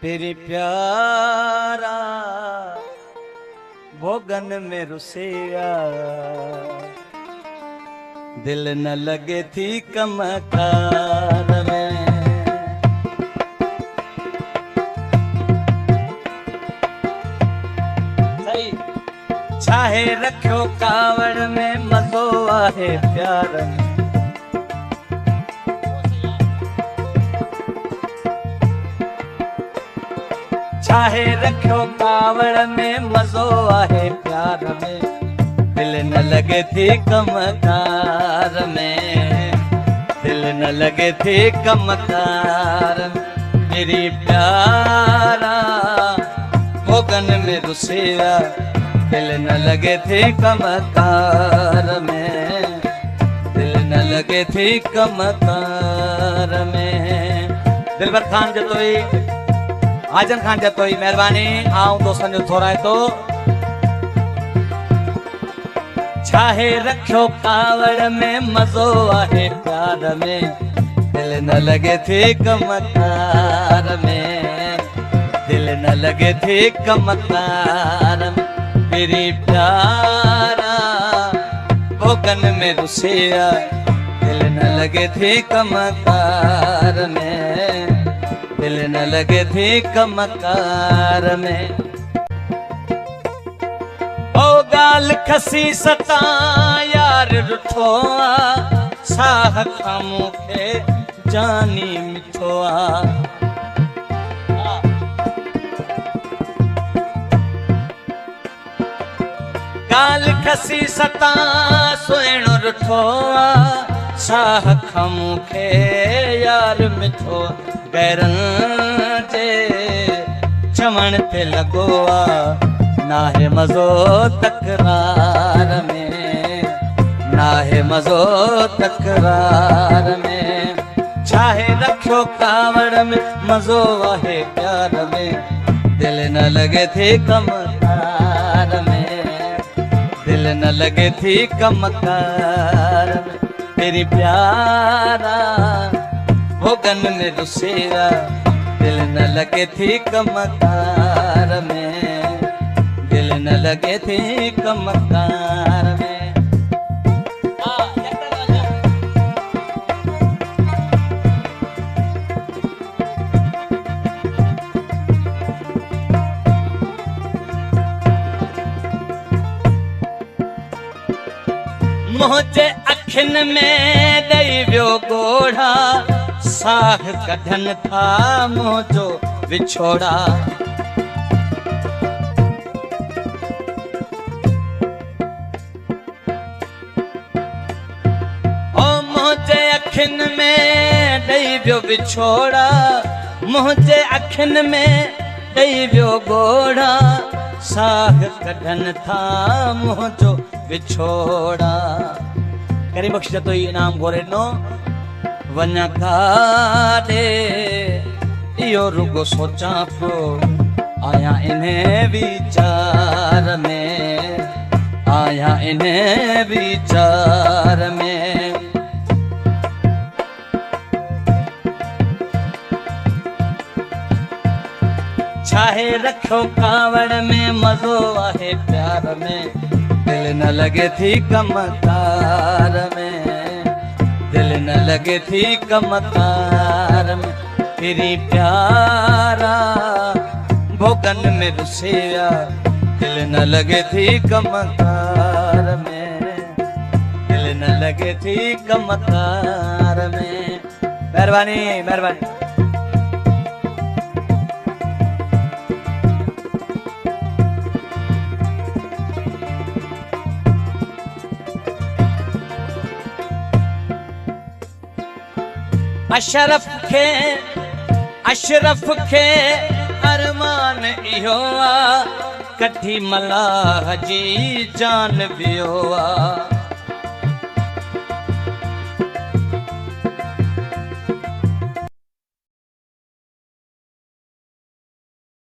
तेरी प्यारा भोगन में रुसिया, दिल न लगे थी कमकार में। सही चाहे रखो कावड़ में मजो आहे प्यार में। चाहे रखो कावड़ में मजो आहे प्यार में, दिल न लगे थी कमकार में, दिल न लगे थी कमकार में। मेरी प्यारा भोगन में रुसिया, दिल न लगे थी कमकार में, दिल न लगे थी कमकार में। दिलबर खान जतोई, आजन खान जतोई, मेहरबानी आऊं दोस्तन जो थोड़ा है तो। चाहे रखो कावड़ में मजो आहे प्यार में, दिल न लगे थी कमकार में, दिल न लगे थी कमकार में। मेरी प्यारा भोगन में रुसिया, दिल न लगे थी कमकार में, दिल न लगे थी कमकार में। ओ गाल खसी सता यार रुठोआ, साह खामू के जानी मिठोआ। गाल खसी सता सुहिणो रुठोआ, साह खामू के यार मिठोआ। गैरन जे चमन ते लगो आ, ना है मजो तकरार में, ना है मजो तकरार में। चाहे रखो कावड़ में मजो आहे प्यार में, दिल न लगे थी कमकार में, दिल न लगे थी कमकार में। तेरी प्यारा भोगन में रुसिया, दिल न लगे थी कमकार में, दिल न लगे थी कमकार में। मुझे अखिन में दई वियो गोढ़ा, साह कढन था मुझो विछोड़ा। ओ मुझे अखिन में दई वियो विछोड़ा, मुझे अखिन में दई वियो गोढ़ा, साह कढन था मुझो विछोड़ा। करी बख्श तो इनाम घोरे नो वञा काॾे, इहो रुगो सोचां पियो आया इन्हें विचार में, आया इन्हें विचार में। चाहे रखो कावड़ में मजो आहे प्यार में, दिल न लगे थी कमकार में, दिल न लगे थी कमकार में। तेरी प्यारा भोगन में रुसिया, दिल न लगे थी कमकार में, दिल न लगे थी कमकार में। मेहरबानी मेहरबानी। अशरफ के अरमान इहो आ, कठी मलाह जी जान वियो आ।